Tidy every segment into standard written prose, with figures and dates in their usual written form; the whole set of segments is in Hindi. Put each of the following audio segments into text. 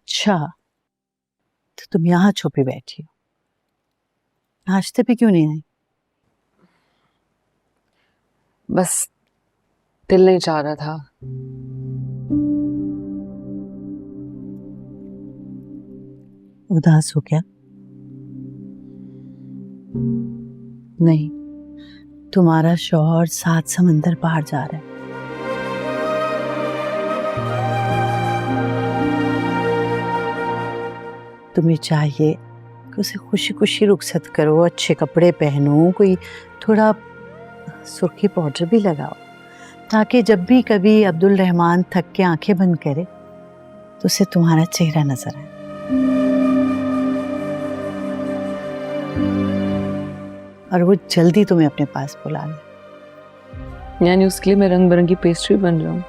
अच्छा, तो तुम यहाँ छुपी बैठी हो, नाश्ते पे क्यों नहीं आई? बस दिल नहीं चाह रहा था। उदास हो क्या? नहीं। तुम्हारा शौहर 7 समंदर पार जा रहा है। तुम्हें चाहिए कि उसे खुशी खुशी रुखसत करो, अच्छे कपड़े पहनो, कोई थोड़ा सुर्खी पाउडर भी लगाओ, ताकि जब भी कभी अब्दुल रहमान थक के आंखें बंद करे तो उसे तुम्हारा चेहरा नजर आए। और वो जल्दी तुम्हें अपने पास बुला ले। यानी उसके लिए मैं रंग बिरंगी पेस्ट्री बन जाऊं?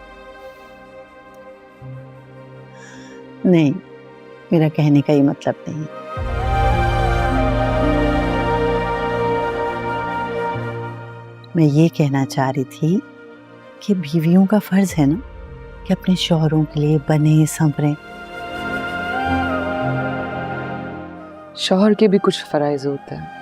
नहीं, मेरा कहने का ये मतलब नहीं है। मैं ये कहना चाह रही थी कि बीवियों का फर्ज है ना कि अपने शौहरों के लिए बने संवरे। शौहर के भी कुछ फराइज होते हैं।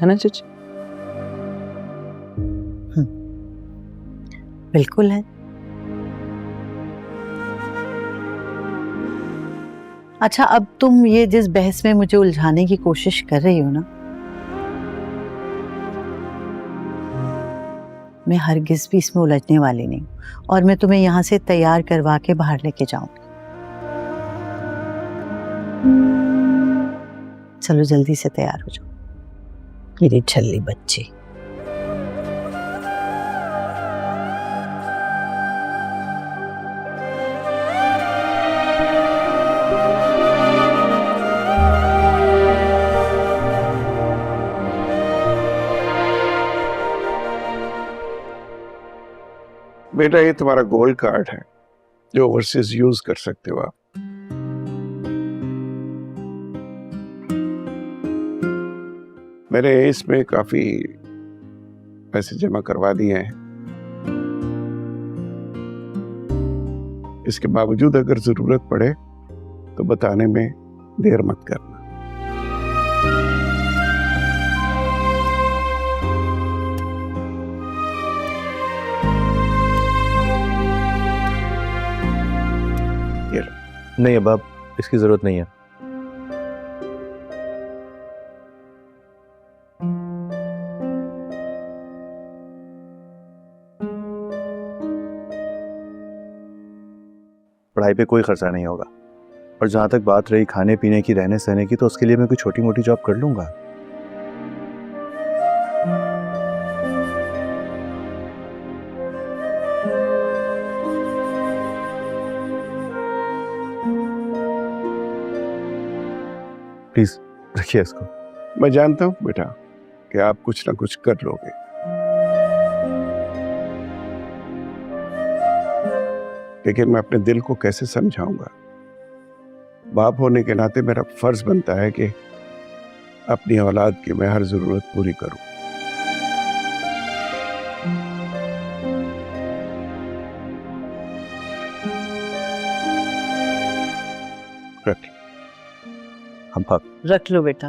है ना चाची? बिल्कुल है। अच्छा, अब तुम ये जिस बहस में मुझे उलझाने की कोशिश कर रही हो ना, मैं हरगिज भी इसमें उलझने वाली नहीं हूं, और मैं तुम्हें यहां से तैयार करवा के बाहर लेके जाऊंगी। चलो जल्दी से तैयार हो जाओ मेरी छल्ली बच्ची। बेटा, ये तुम्हारा गोल्ड कार्ड है जो ओवरसीज यूज कर सकते हो आप। मैंने इसमें काफी पैसे जमा करवा दिए हैं। इसके बावजूद अगर जरूरत पड़े तो बताने में देर मत करना। नहीं अब इसकी जरूरत नहीं है। पढ़ाई पे कोई खर्चा नहीं होगा, और जहां तक बात रही खाने पीने की, रहने सहने की, तो उसके लिए मैं कोई छोटी मोटी जॉब कर लूंगा। प्लीज रखिए इसको। मैं जानता हूं बेटा कि आप कुछ ना कुछ कर लोगे, लेकिन मैं अपने दिल को कैसे समझाऊंगा। बाप होने के नाते मेरा फर्ज बनता है कि अपनी औलाद की मैं हर जरूरत पूरी करूं। हम पाप रख लो बेटा,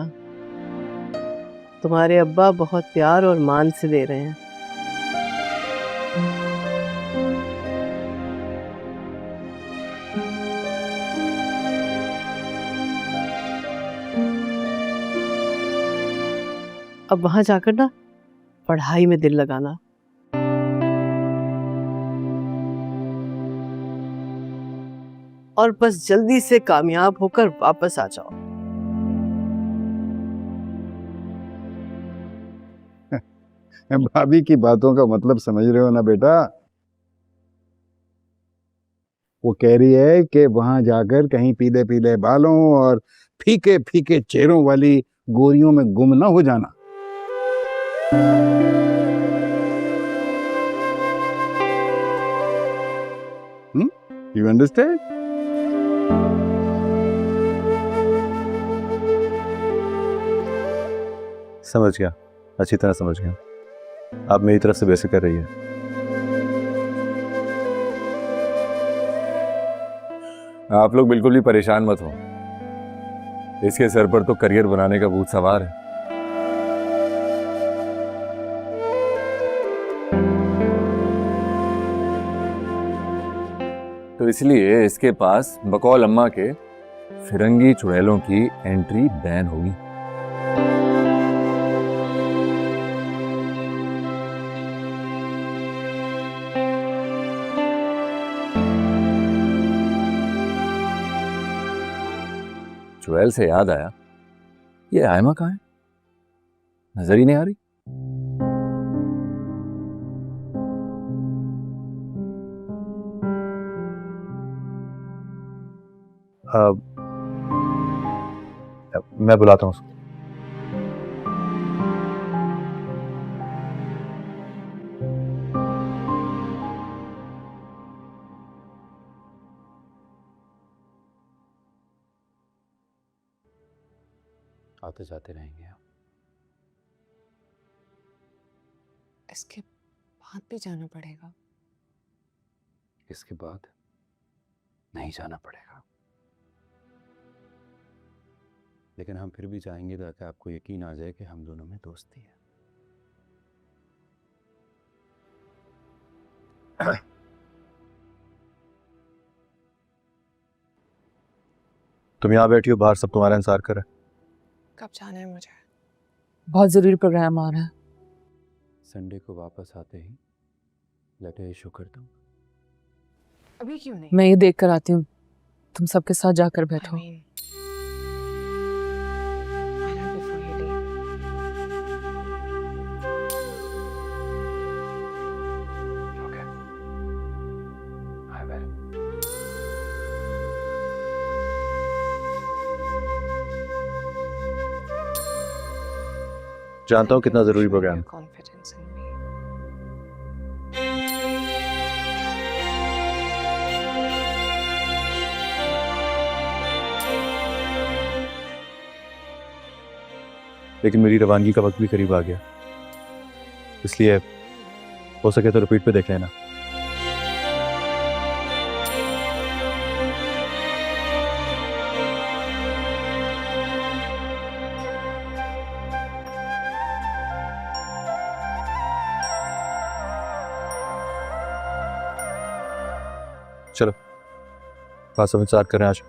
तुम्हारे अब्बा बहुत प्यार और मान से दे रहे हैं। अब वहां जाकर ना पढ़ाई में दिल लगाना। और बस जल्दी से कामयाब होकर वापस आ जाओ। भाभी की बातों का मतलब समझ रहे हो ना बेटा? वो कह रही है कि वहां जाकर कहीं पीले पीले बालों और फीके फीके चेहरों वाली गोरियों में गुम ना हो जाना। You understand? समझ गया, अच्छी तरह समझ गया। आप मेरी तरफ से बेइज्जती कर रही है। आप लोग बिल्कुल भी परेशान मत हो, इसके सर पर तो करियर बनाने का भूत सवार है। तो इसलिए इसके पास बकौल अम्मा के फिरंगी चुड़ैलों की एंट्री बैन होगी। चुड़ैल से याद आया, ये आयमा कहाँ है? नजर ही नहीं आ रही। मैं बुलाता हूँ उसको। आते जाते रहेंगे हम। इसके बाद भी जाना पड़ेगा। इसके बाद नहीं जाना पड़ेगा, लेकिन हम फिर भी चाहेंगे ताकि आपको यकीन आ जाए कि हम दोनों में दोस्ती है। तुम यहाँ बैठी हो, बाहर सब तुम्हारा इंतजार कर रहे हैं। कब जाना है मुझे? बहुत जरूरी प्रोग्राम आ रहा है। संडे को वापस आते ही लेटर इशू करता हूँ। अभी क्यों नहीं? मैं ये देख कर आती हूँ, तुम सबके साथ जाकर बैठो। जानता हूँ कितना जरूरी प्रोग्राम है। कॉन्फिडेंस इन मी। लेकिन मेरी रवानगी का वक्त भी करीब आ गया, इसलिए हो सके तो रिपीट पे देख लेना। चलो, पास सब इंतजार कर रहे हैं आज।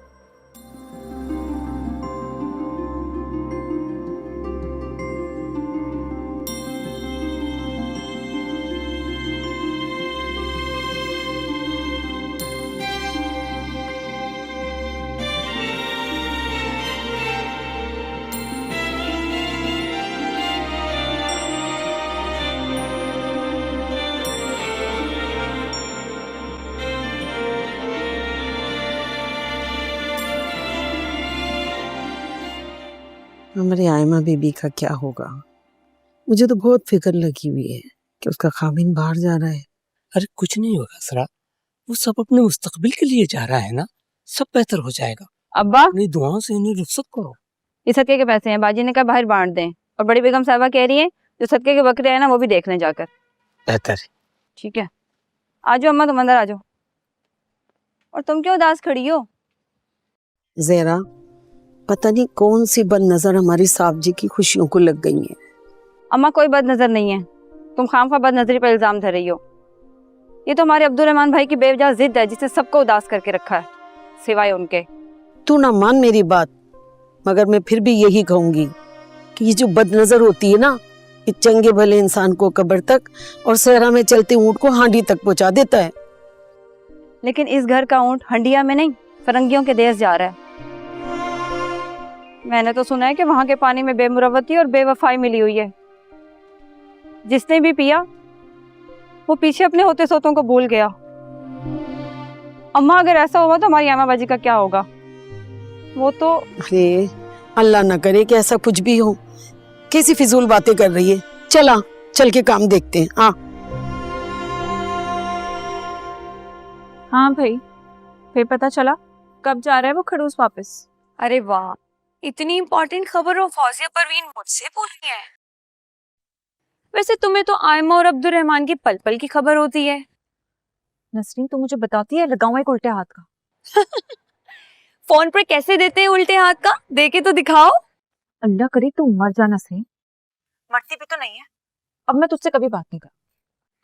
हमारे आयमा बीबी का क्या होगा? मुझे तो बहुत फिक्र लगी हुई है कि उसका खामिन बाहर जा रहा है। अरे कुछ नहीं होगा सरा, वो सब अपने मुस्तकबिल के लिए जा रहा है ना, सब बेहतर हो जाएगा। अब्बा, अपनी दुआओं से इन्हें रुखसत करो। ये सदके के पैसे हैं, बाजी ने कहा बाहर बांट दें, और बड़ी बेगम साहबा कह रही है जो सदके के बकरे हैं ना वो भी देख लें जाकर। बेहतर है। ठीक है, आ जाओ अम्मा, तुम अंदर आ जाओ। और तुम क्यों उदास खड़ी हो? ज़ेरा, पता नहीं कौन सी बदनजर हमारी साहब जी की खुशियों को लग गई है। अम्मा कोई बद नजर नहीं है, तुम खामखा बद नजरी पर इल्जाम धर रही हो। ये तो हमारे अब्दुल रहमान भाई की बेवजह जिद है जिसने सबको उदास करके रखा है, सिवाय उनके। तू ना मान मेरी बात, मगर मैं फिर भी यही कहूंगी कि ये जो बदनजर होती है ना, ये चंगे भले इंसान को कब्र तक और सहरा में चलते ऊंट को हांडी तक पहुंचा देता है। लेकिन इस घर का ऊंट हंडिया में नहीं, फरंगियों के देश जा रहा है। मैंने तो सुना है कि वहां के पानी में बेमुरवती और बेवफाई मिली हुई है। जिसने भी पिया वो पीछे अपने होते सोतों को भूल गया। अम्मा, अगर ऐसा हुआ तो हमारी आमा बाजी का क्या होगा? वो तो अरे अल्लाह ना करे कि ऐसा कुछ भी हो। कैसी फिजूल बातें कर रही है। चला, चल के काम देखते हैं। हाँ भाई, फिर पता चला कब जा रहा है वो खड़ूस वापस? अरे वाह, इतनी इंपॉर्टेंट खबर हो फौजिया परवीन मुझसे पूछनी है। वैसे तुम्हें तो आयमा और अब्दुल रहमान की पल पल की खबर होती है। नसरीन, तू मुझे बताती है लगाऊं एक उल्टे हाथ का? फोन पर कैसे देते हैं उल्टे हाथ का, दे के तो दिखाओ। अल्लाह करे तू मर जाना से। मरती भी तो नहीं है। अब मैं तुझसे कभी बात नहीं कर।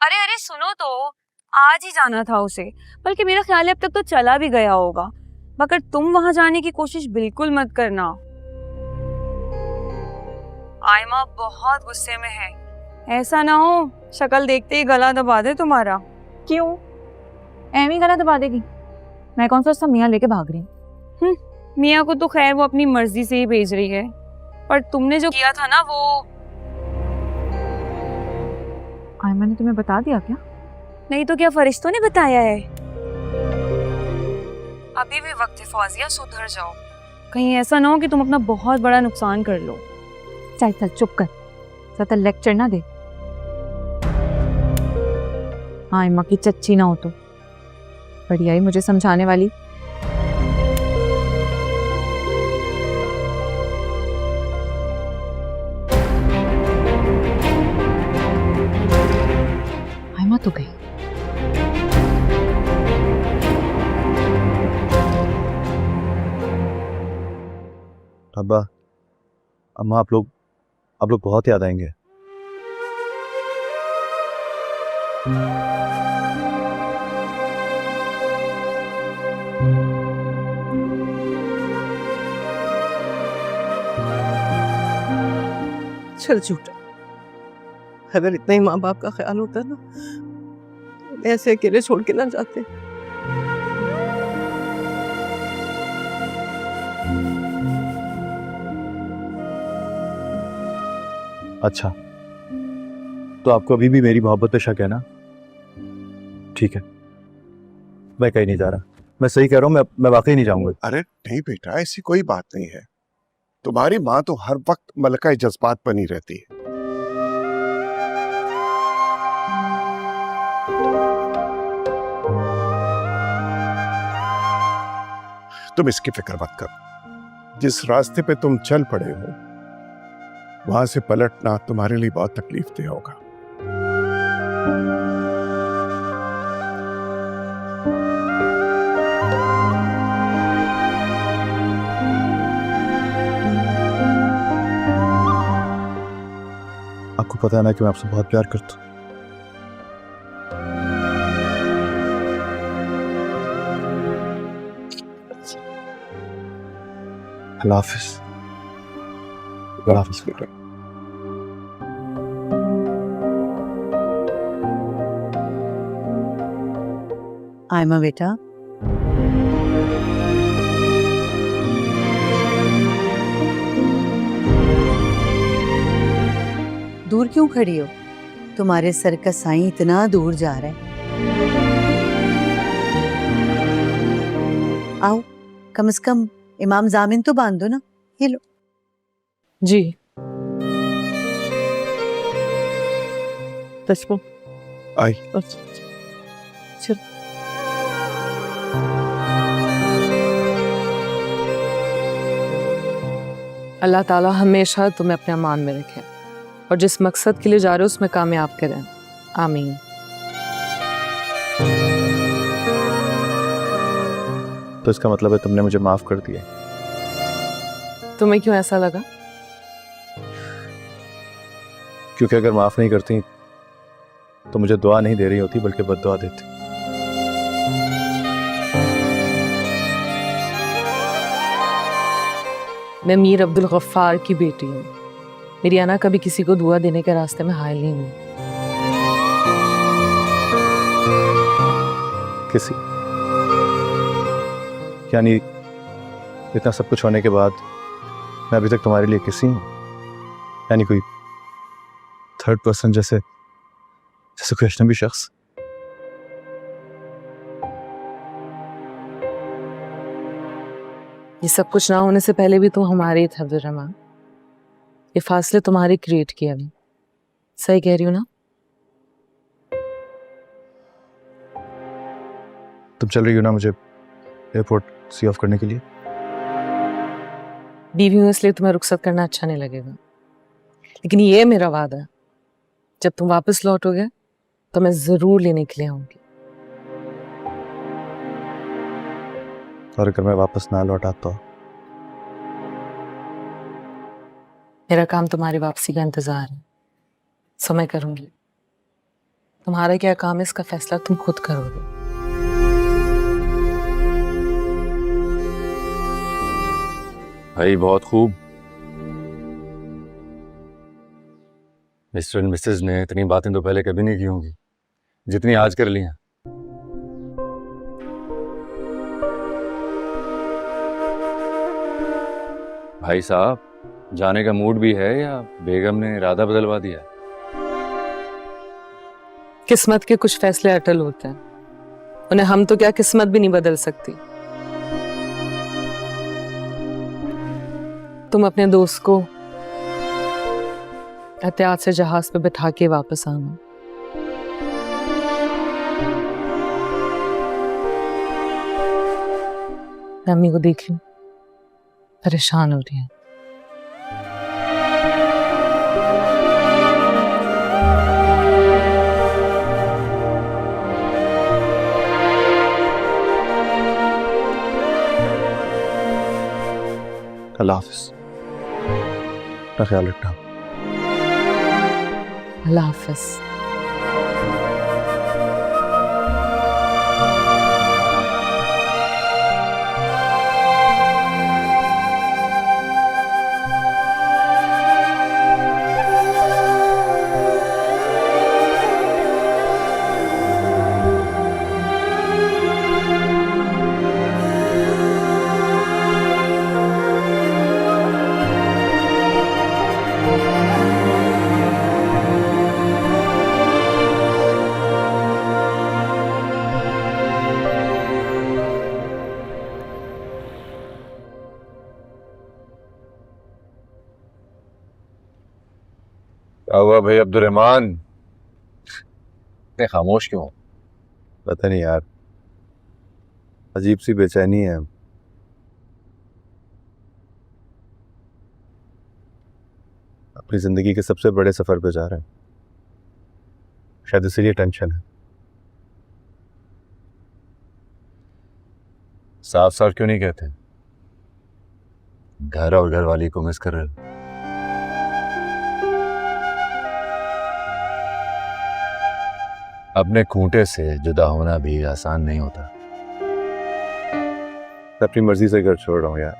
अरे अरे सुनो तो, आज ही जाना था उसे, बल्कि मेरा ख्याल है अब तक तो चला भी गया होगा। मगर तुम वहां जाने की कोशिश बिल्कुल मत करना। आयमा बहुत गुस्से में है, ऐसा ना हो शक्ल देखते ही गला दबा दे तुम्हारा। क्यों? एमी गला दबा देगी? मैं कौन सा उसका मियाँ लेके भाग रही हूँ? मियाँ को तो खैर वो अपनी मर्जी से ही भेज रही है, पर तुमने जो किया था ना वो। आयमा ने तुम्हें बता दिया क्या? नहीं तो क्या फरिश्तों ने बताया है? अभी भी वक्त है फौजिया, सुधर जाओ, कहीं ऐसा ना हो कि तुम अपना बहुत बड़ा नुकसान कर लो। चल चल चुप कर, ज्यादा लेक्चर ना दे। आयमा की चच्ची ना हो तो बढ़िया ही मुझे समझाने वाली। आयमा तो गई। अब्बा, अम्मा, आप लोग बहुत याद आएंगे। चल झूठा, अगर इतना ही माँ बाप का ख्याल होता ना, ऐसे अकेले छोड़ के ना जाते। अच्छा, तो आपको अभी भी मेरी मोहब्बत पे शक है ना? ठीक है, मैं कहीं नहीं जा रहा। मैं सही कह रहा हूँ, मैं वाकई नहीं जाऊंगा। अरे नहीं बेटा, ऐसी कोई बात नहीं है। तुम्हारी माँ तो हर वक्त मलका जज्बात बनी रहती है। तुम इसकी फिक्र मत करो। जिस रास्ते पे तुम चल पड़े हो वहां से पलटना तुम्हारे लिए बहुत तकलीफदेह होगा। आपको पता है ना कि मैं आपसे बहुत प्यार करता हूँ। अल्लाह हाफिज। अल्लाह हाफिज बेटा। आयमा बेटा, दूर क्यों खड़ी हो? तुम्हारे सर का साईं इतना दूर जा रहा है। आओ, कम से कम इमाम जामिन तो बांध दो ना। ये लो। जी। तशमो आई। चल। अल्लाह ताला हमेशा तुम्हें अपने अमान में रखे और जिस मकसद के लिए जा रहे हो उसमें कामयाब करें। आमीन। तो इसका मतलब है तुमने मुझे माफ कर दिया। तुम्हें क्यों ऐसा लगा? क्योंकि अगर माफ नहीं करती तो मुझे दुआ नहीं दे रही होती बल्कि बद्दुआ देती। मैं मीर अब्दुल गफ्फार की बेटी हूँ। मेरी अना कभी किसी को दुआ देने के रास्ते में हायल नहीं हुई। किसी यानी इतना सब कुछ होने के बाद मैं अभी तक तुम्हारे लिए किसी हूँ? यानी कोई थर्ड पर्सन जैसे कोई अजनबी शख्स? ये सब कुछ ना होने से पहले भी तुम हमारे ही थे अब्दुल रहमान। ये फासले तुम्हारे क्रिएट किया भी। सही कह रही हूँ ना? तुम चल रही हो ना मुझे एयरपोर्ट सी ऑफ करने के लिए? बीवी हूँ इसलिए तुम्हें रुखसत करना अच्छा नहीं लगेगा, लेकिन ये मेरा वादा है, जब तुम वापस लौटोगे तो मैं जरूर लेने के लिए आऊंगी। और अगर मैं वापस ना लौटा तो? मेरा काम तुम्हारी वापसी का इंतजार है, समय करूंगी। तुम्हारा क्या काम है इसका फैसला तुम खुद करोगे। भाई बहुत खूब। मिस्टर एंड मिसेस ने इतनी बातें तो पहले कभी नहीं की होंगी जितनी आज कर ली हैं। भाई साहब, जाने का मूड भी है या बेगम ने इरादा बदलवा दिया? किस्मत के कुछ फैसले अटल होते हैं, उन्हें हम तो क्या किस्मत भी नहीं बदल सकती। तुम अपने दोस्त को एहतियात से जहाज पे बिठा के वापस आना। मैं अम्मी को देख लूं, परेशान हो रही है। अल्लाह हाफिज, अपना ख्याल रखना। अल्लाह हाफिज। क्या हुआ भाई अब्दुर्रहमान, इतने खामोश क्यों? पता नहीं यार, अजीब सी बेचैनी है। अपनी जिंदगी के सबसे बड़े सफर पे जा रहे हैं, शायद इसीलिए टेंशन है। साफ साफ क्यों नहीं कहते? घर और घर वाली को मिस कर रहे हो? अपने खूंटे से जुदा होना भी आसान नहीं होता। मैं अपनी मर्जी से घर छोड़ रहा हूँ यार।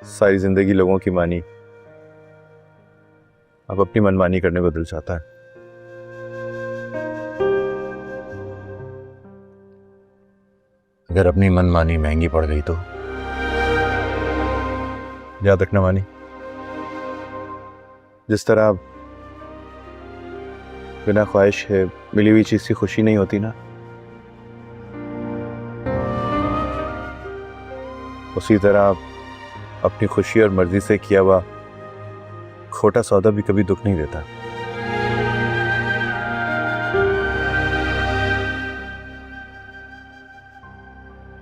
सारी जिंदगी लोगों की मानी, अब अपनी मनमानी करने को दिल चाहता है। अगर अपनी मनमानी महंगी पड़ गई तो? याद रखना मानी, जिस तरह बिना ख्वाहिश है मिली हुई चीज की खुशी नहीं होती ना, उसी तरह अपनी खुशी और मर्जी से किया हुआ खोटा सौदा भी कभी दुख नहीं देता।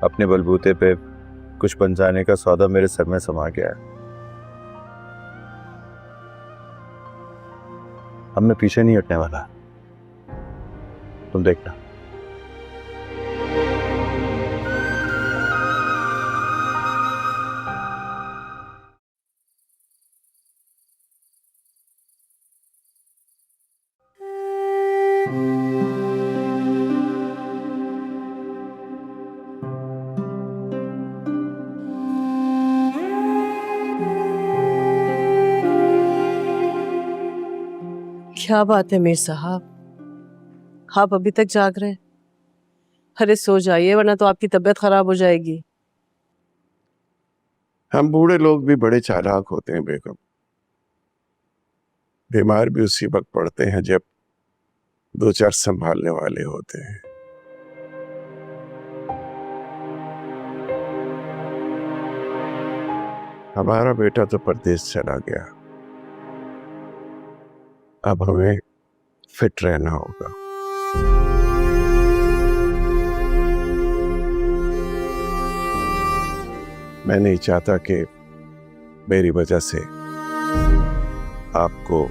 अपने बलबूते पे कुछ बन जाने का सौदा मेरे सर में समा गया है। अब मैं पीछे नहीं हटने वाला, तुम देखना। क्या बात है मीर साहब, आप अभी तक जाग रहे हैं? अरे सो जाइए वरना तो आपकी तबीयत खराब हो जाएगी। हम बूढ़े लोग भी बड़े चालाक होते हैं बेगम। बीमार भी उसी वक्त पड़ते हैं जब दो चार संभालने वाले होते हैं। हमारा बेटा तो परदेश चला गया, अब हमें फिट रहना होगा। मैं नहीं चाहता कि मेरी वजह से आपको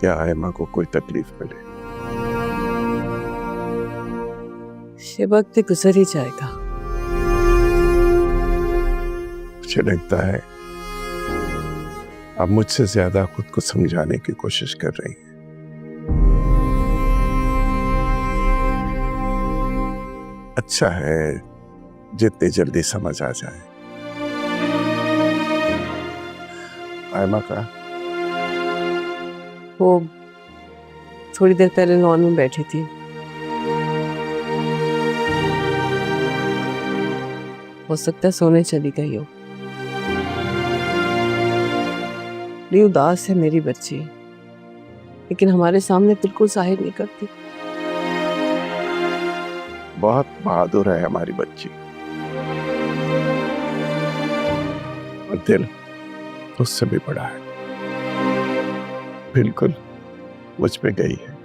या आयमा को कोई तकलीफ मिले। ये वक्त भी गुजर ही जाएगा। मुझे लगता है आप मुझसे ज्यादा खुद को समझाने की कोशिश कर रही हैं। अच्छा है जितनी जल्दी समझ आ जाए। आयमा का वो थोड़ी देर पहले लॉन में बैठी थी। हो सकता है सोने चली गई हो। बड़ी उदास है मेरी बच्ची, लेकिन हमारे सामने बिल्कुल जाहिर नहीं करती। बहुत बहादुर है हमारी बच्ची, और दिल उससे भी बड़ा है। बिल्कुल मुझ पे गई है।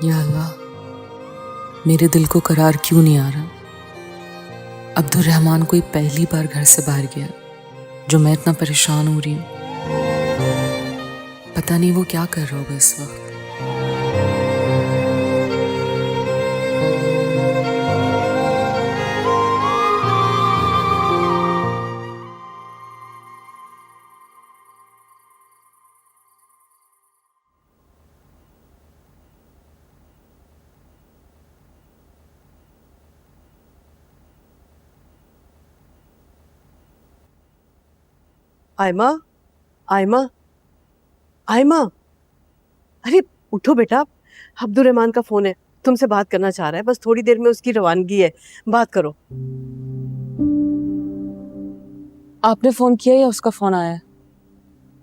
या अल्लाह, मेरे दिल को करार क्यों नहीं आ रहा। अब्दुल रहमान कोई पहली बार घर से बाहर गया जो मैं इतना परेशान हो रही हूँ। पता नहीं वो क्या कर रहा होगा इस वक्त। आयमा, आयमा, आयमा, अरे उठो बेटा, अब्दुल रहमान का फोन है, तुमसे बात करना चाह रहा है। बस थोड़ी देर में उसकी रवानगी है, बात करो। आपने फोन किया या उसका फोन आया?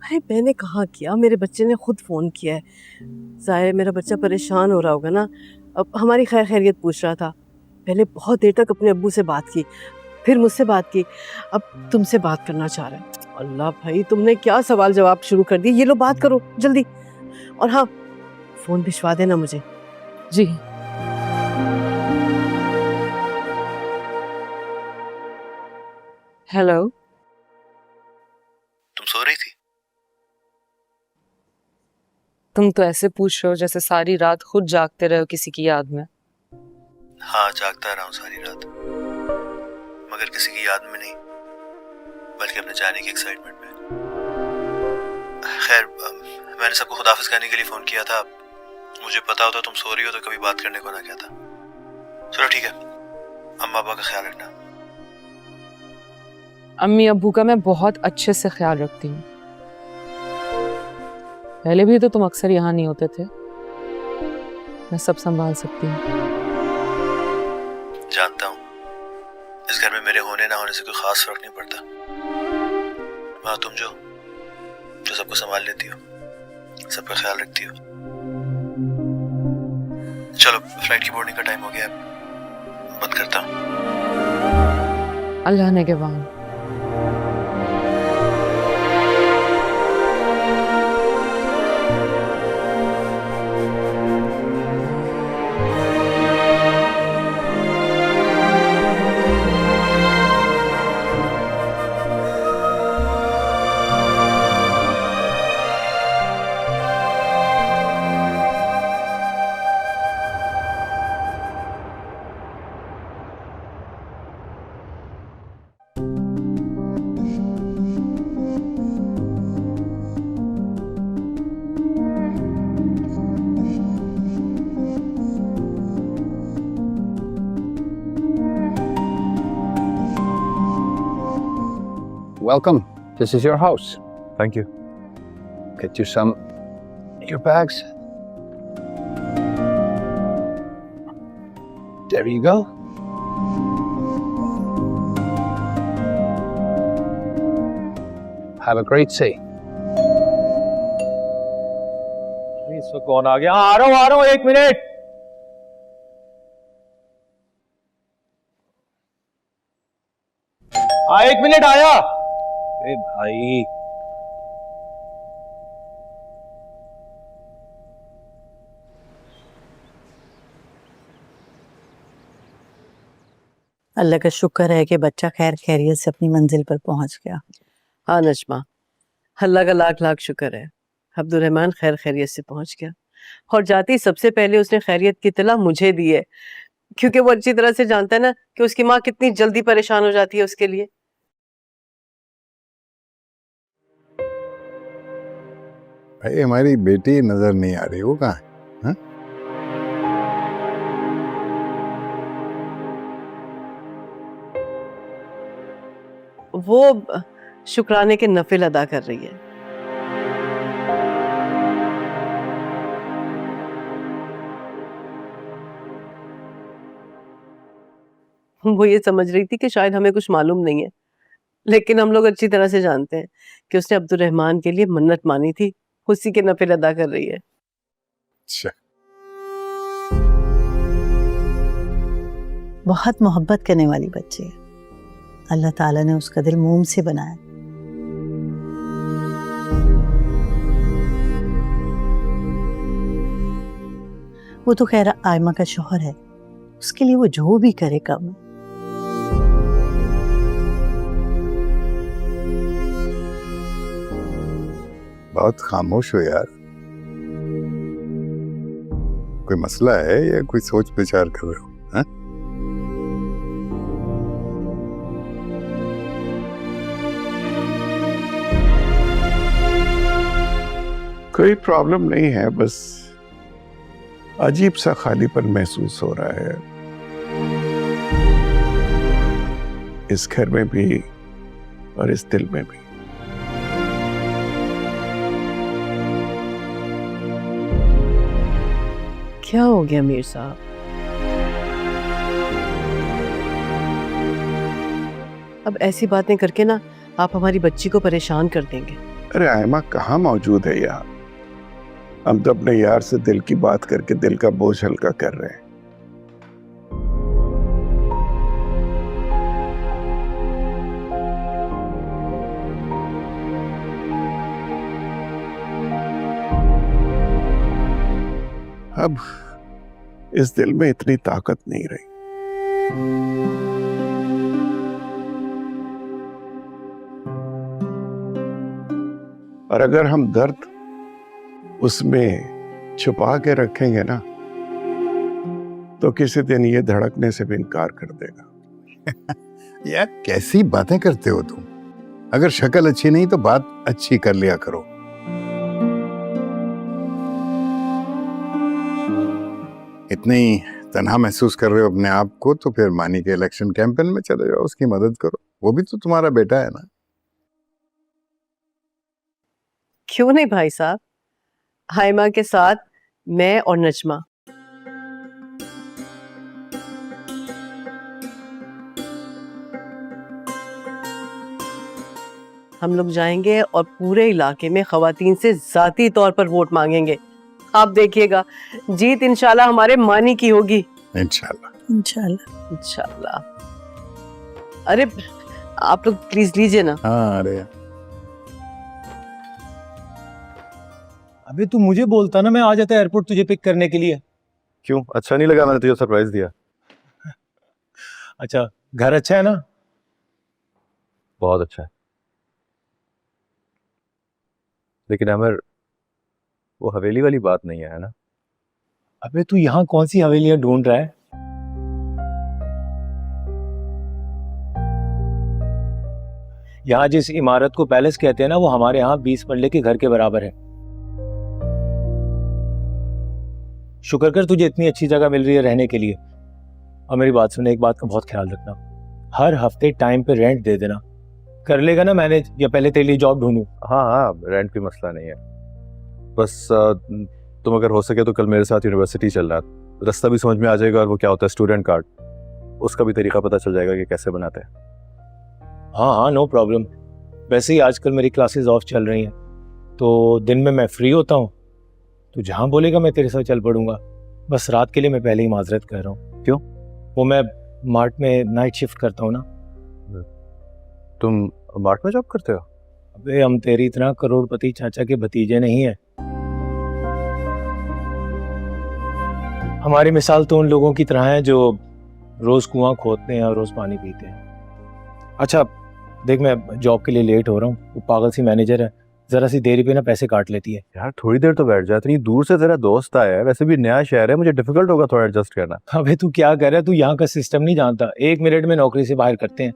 अरे मैंने कहाँ किया, मेरे बच्चे ने खुद फोन किया है। जाहिर मेरा बच्चा परेशान हो रहा होगा ना, अब हमारी खैर खैरियत पूछ रहा था। पहले बहुत देर तक अपने अब्बू से बात की, फिर मुझसे बात की, अब तुमसे बात करना चाह रहा है। अल्लाह भाई, तुमने क्या सवाल जवाब शुरू कर दिए। ये लो बात करो जल्दी, और हाँ फोन भिजवा देना मुझे। जी। हेलो, तुम सो रही थी? तुम तो ऐसे पूछ रहे हो जैसे सारी रात खुद जागते रहे हो किसी की याद में। हाँ, जागता रहा हूँ सारी रात, मगर किसी की याद में नहीं, बल्कि अपने जाने की एक्साइटमेंट में। खैर, मैंने सबको खुदाफिज कहने के लिए फोन किया था। मुझे पता होता तुम सो रही हो तो कभी बात करने को ना कहता। चलो ठीक है, अम्मा अब्बा का ख्याल रखना। अम्मी अब्बू का मैं बहुत अच्छे से ख्याल रखती हूँ। पहले भी तो तुम अक्सर यहाँ नहीं होते थे, मैं सब संभाल सकती हूँ। जानता हूँ, इस घर में मेरे होने ना होने से कोई खास फर्क नहीं पड़ता। हाँ, तुम जो सबको संभाल लेती हो, सबका ख्याल रखती हो। चलो, फ्लाइट की बोर्डिंग का टाइम हो गया, बंद करता हूँ। अल्लाह ने के बाद welcome. This is your house. Thank you. Get you some your bags. There you go. Have a great stay. इस वक्त कौन आ गया? आ रहा हूँ 1 मिनट। हाँ 1 मिनट आया। अरे भाई अल्लाह का शुक्र है कि बच्चा खैर खैरियत से अपनी मंजिल पर पहुंच गया। हाँ नजमा, अल्लाह का लाख लाख शुक्र है, अब्दुर्रहमान खैर खैरियत से पहुंच गया। और जाते ही सबसे पहले उसने खैरियत की इत्तला मुझे दी है, क्योंकि वो अच्छी तरह से जानता है ना कि उसकी माँ कितनी जल्दी परेशान हो जाती है उसके लिए। भाई हमारी बेटी नजर नहीं आ रही, वो कहाँ है? हाँ? वो शुक्राने के नफिल अदा कर रही है। वो ये समझ रही थी कि शायद हमें कुछ मालूम नहीं है, लेकिन हम लोग अच्छी तरह से जानते हैं कि उसने अब्दुर्रहमान के लिए मन्नत मानी थी, उसी के नफिल अदा कर रही है। अच्छा, बहुत मोहब्बत करने वाली बच्ची है, अल्लाह ताला ने उसका दिल मोम से बनाया। वो तो खैर आयमा का शौहर है, उसके लिए वो जो भी करे कम। बहुत खामोश हो यार। कोई मसला है या कोई सोच विचार कर रहे हो? हाँ? कोई प्रॉब्लम नहीं है, बस अजीब सा खालीपन महसूस हो रहा है इस घर में भी और इस दिल में भी। क्या हो गया मीर साहब? अब ऐसी बातें करके ना आप हमारी बच्ची को परेशान कर देंगे। अरे आयमा कहाँ मौजूद है यहाँ? हम तो अपने यार से दिल की बात करके दिल का बोझ हल्का कर रहे हैं। अब इस दिल में इतनी ताकत नहीं रही। और अगर हम दर्द उसमें छुपा के रखेंगे ना, तो किसी दिन ये धड़कने से भी इनकार कर देगा। यार कैसी बातें करते हो तुम? अगर शक्ल अच्छी नहीं तो बात अच्छी कर लिया करो। इतनी तन्हा महसूस कर रहे हो अपने आप को, तो फिर मानी के इलेक्शन कैंपेन में चले जाओ, उसकी मदद करो। वो भी तो तुम्हारा बेटा है ना। क्यों नहीं भाई साहब, हाइमा के साथ मैं और नजमा। हम लोग जाएंगे और पूरे इलाके में खवातीन से जाती तौर पर वोट मांगेंगे। आप देखिएगा, जीत इंशाल्लाह हमारे मानी की होगी। इंशाल्लाह इंशाल्लाह इंशाल्लाह। अरे आप लोग प्लीज लीजिए ना। हाँ अरे अबे तू मुझे बोलता ना, मैं आ जाता एयरपोर्ट तुझे पिक करने के लिए। क्यों, अच्छा नहीं लगा मैंने तुझे सरप्राइज दिया? अच्छा, घर अच्छा है ना? बहुत अच्छा है, लेकिन अमर वो हवेली वाली बात नहीं है ना? अबे तू यहाँ कौन सी हवेलियां ढूंढ रहा है? यहाँ जिस इमारत को पैलेस कहते हैं ना, वो हमारे यहाँ 20 मरले के घर के बराबर है। शुक्र कर तुझे इतनी अच्छी जगह मिल रही है रहने के लिए। और मेरी बात सुन, एक बात का बहुत ख्याल रखना, हर हफ्ते टाइम पे रेंट दे देना, कर लेगा ना मैनेज, या पहले तेरे लिए जॉब ढूंढूं? हाँ हाँ, रेंट कोई मसला नहीं है। बस तुम अगर हो सके तो कल मेरे साथ यूनिवर्सिटी चल रहा, रास्ता भी समझ में आ जाएगा और वो क्या होता है स्टूडेंट कार्ड, उसका भी तरीका पता चल जाएगा कि कैसे बनाते हैं। हाँ हाँ, नो प्रॉब्लम। वैसे ही आजकल मेरी क्लासेस ऑफ चल रही हैं, तो दिन में मैं फ्री होता हूँ, तो जहाँ बोलेगा मैं तेरे साथ चल पड़ूंगा। बस रात के लिए मैं पहले ही माजरत कर रहा हूँ। क्यों? वो मैं मार्ट में नाइट शिफ्ट करता हूँ ना। तुम मार्ट में जॉब करते हो? अबे हम तेरी इतना करोड़पति चाचा के भतीजे नहीं है। हमारी मिसाल तो उन लोगों की तरह है जो रोज कुआं खोदते हैं और रोज पानी पीते हैं। अच्छा देख, मैं जॉब के लिए लेट हो रहा हूँ, वो पागल सी मैनेजर है, जरा सी देरी पे ना पैसे काट लेती है। यार थोड़ी देर तो बैठ जा, इतनी दूर से तेरा दोस्त आया है, वैसे भी नया शहर है, मुझे डिफिकल्ट होगा थोड़ा एडजस्ट करना। अबे तू क्या कर रहा है, तू यहाँ का सिस्टम नहीं जानता, 1 मिनट में नौकरी से बाहर करते हैं।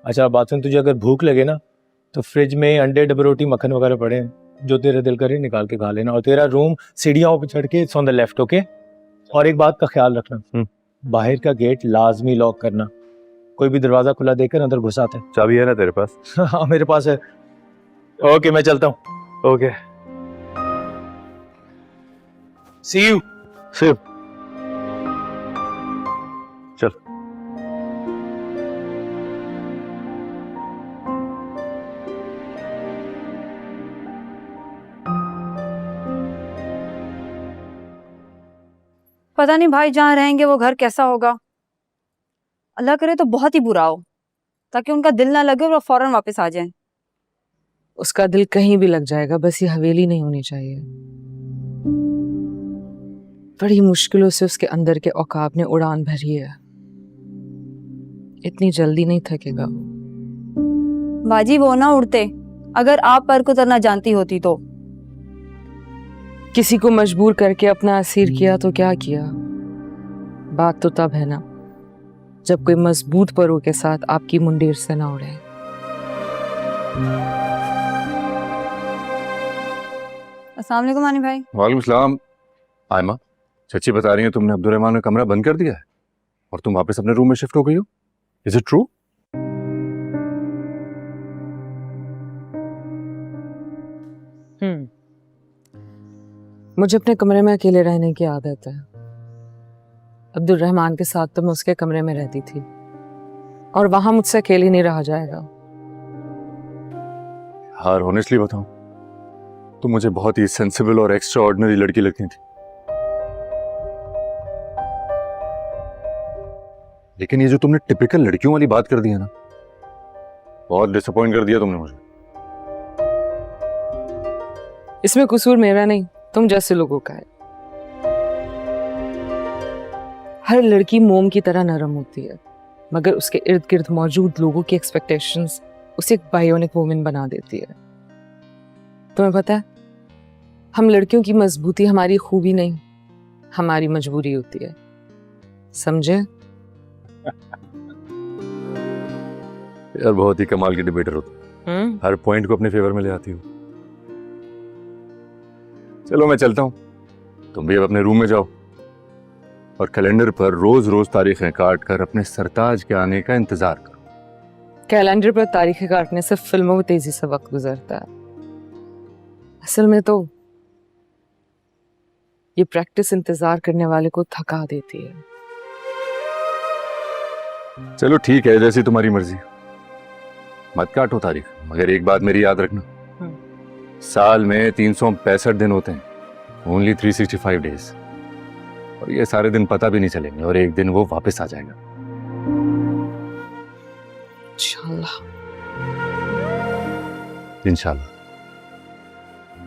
अच्छा बात सुन, तुझे अगर भूख लगे ना तो फ्रिज में अंडे, डबल रोटी, मक्खन वगैरह पड़े हैं, जो तेरा दिल करे निकाल के खा लेना। और तेरा रूम सीढ़ियों पे चढ़ के ऑन द लेफ्ट, ओके? और एक बात का ख्याल रखना, बाहर का गेट लाजमी लॉक करना, कोई भी दरवाजा खुला देकर अंदर घुस आते हैं। चाबी है ना तेरे पास? हाँ मेरे पास है। ओके मैं चलता हूँ। Okay, see you. सिर्फ चल। पता नहीं भाई जहाँ रहेंगे वो घर कैसा होगा। अल्लाह करे तो बहुत ही बुरा हो, ताकि उनका दिल ना लगे और वो फौरन वापस आ जाए। उसका दिल कहीं भी लग जाएगा, बस ये हवेली नहीं होनी चाहिए। बड़ी मुश्किलों से उसके अंदर के औकाब ने उड़ान भरी है, इतनी जल्दी नहीं थकेगा वो। बाजी वो ना उड़ते अगर आप पर को उतरना जानती होती तो। किसी को मजबूर करके अपना असीर किया तो क्या किया। बात तो तब है ना जब कोई मजबूत परों के साथ आपकी मुंडीर से ना उड़े। अस्सलाम वालेकुम मानी भाई। वालेकुम सलाम। आयमा, चाची बता रही है तुमने अब्दुर्रहमान का कमरा बंद कर दिया है और तुम वापस अपने रूम में शिफ्ट हो गई हो। Is it true? मुझे अपने कमरे में अकेले रहने की आदत है। अब्दुर्रहमान के साथ तो मैं उसके कमरे में रहती थी और वहां मुझसे अकेली नहीं रहा जाएगा। यार ऑनेस्टली बताऊं, तुम मुझे बहुत ही सेंसिबल और एक्स्ट्रा ऑर्डिनरी लड़की लगती थी, लेकिन ये जो तुमने टिपिकल लड़कियों वाली बात कर दी है ना, बहुत डिसअपॉइंट कर दिया तुमने मुझे। इसमें कसूर मेरा नहीं, तुम जैसे लोगों का है। हर लड़की मोम की तरह नरम होती है, मगर उसके इर्द गिर्द मौजूद लोगों की एक्सपेक्टेशंस उसे एक बायोनिक वुमन बना देती है। तुम्हें पता है, हम लड़कियों की मजबूती हमारी खूबी नहीं, हमारी मजबूरी होती है, समझे? यार बहुत ही कमाल की डिबेटर हो तुम, हर पॉइंट को अपने फेवर में ले आती हो। चलो मैं चलता हूँ, तुम भी अब अपने रूम में जाओ और कैलेंडर पर रोज रोज तारीखें काट कर अपने सरताज के आने का इंतजार करो। कैलेंडर पर तारीखें काटने से फिल्मों में तेजी से वक्त गुजरता है। असल में तो ये प्रैक्टिस इंतजार करने वाले को थका देती है। चलो ठीक है, जैसी तुम्हारी मर्जी, मत काटो तारीख, मगर एक बात मेरी याद रखना, साल में 365 दिन होते हैं, ओनली 365 डेज, और ये सारे दिन पता भी नहीं चलेंगे और एक दिन वो वापस आ जाएगा। इंशाल्लाह। इंशाल्लाह।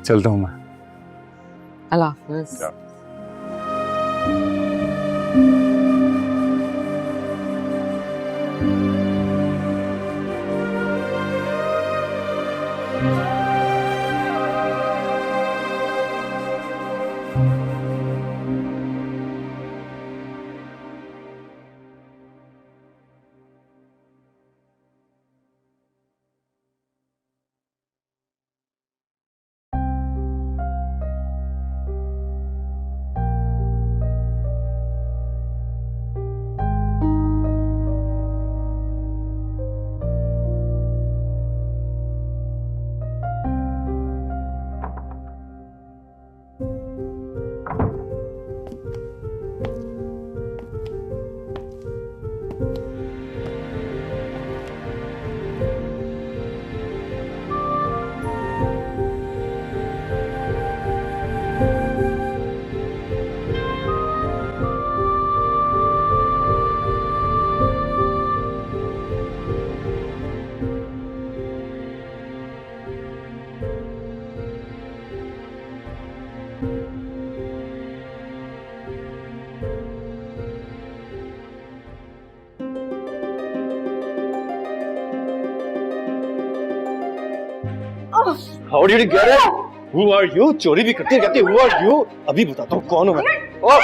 चलता हूं मैं। अल्लाह हाफ़िज़। How did you get it? Who are you? चोरी भी करते रहते, हु आर यू? अभी बताता हूँ कौन हूँ मैं। ओ!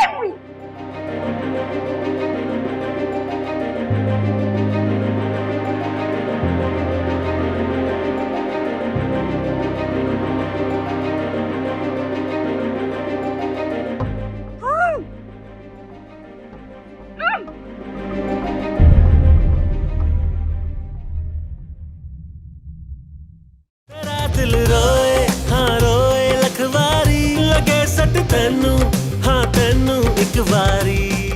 दिल रोए हाँ रोए लखवारी लगे सट तेनू हाँ तेनू एक बारी